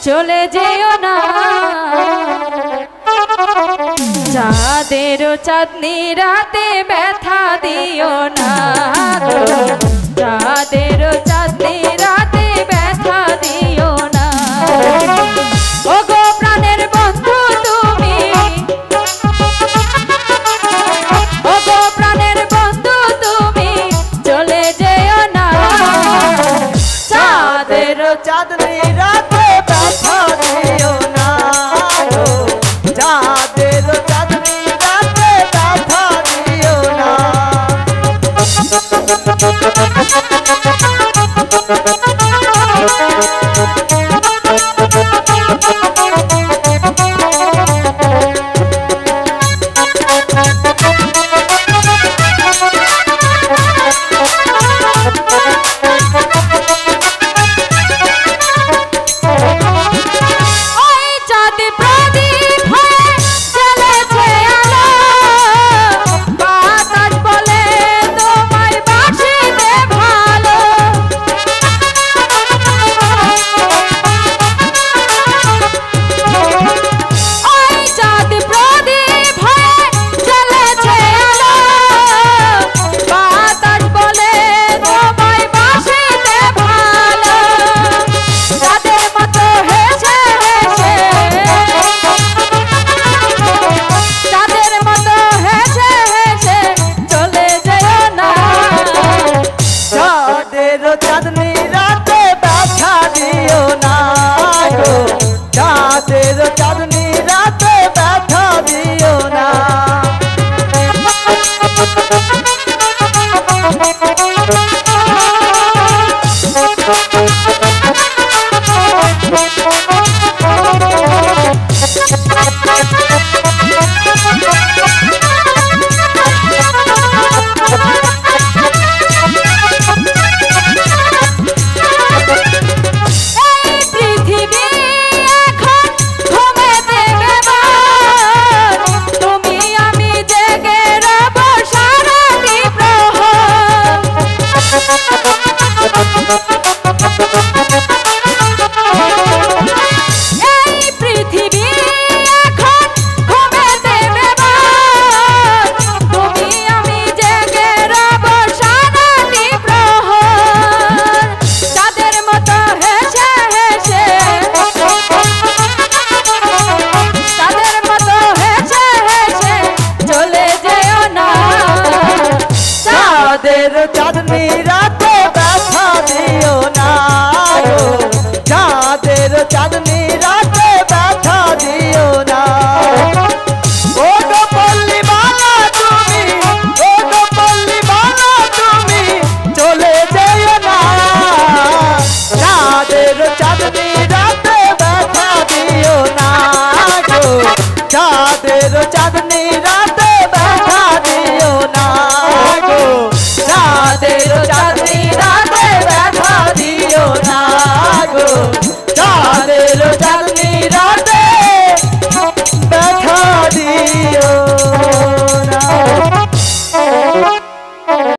চলে যেও না। চাঁদেরও চাঁদনি রাতে ব্যথা দিও না, চাঁদেরও চাঁদনি রাতে ব্যথা দিও না। ওগো প্রাণের বন্ধু তুমি, ওগো প্রাণের বন্ধু তুমি চলে যেও না। চাঁদেরও চাঁদনি রাতে ব্যথা দিও না, চাঁদেরও চাঁদনি রাতে ব্যথা দিও না। চাঁদনি রাতে ব্যথা দিও না গো, চাঁদেরও চাঁদনি রাতে ব্যথা দিও না। চাঁদের চাঁদ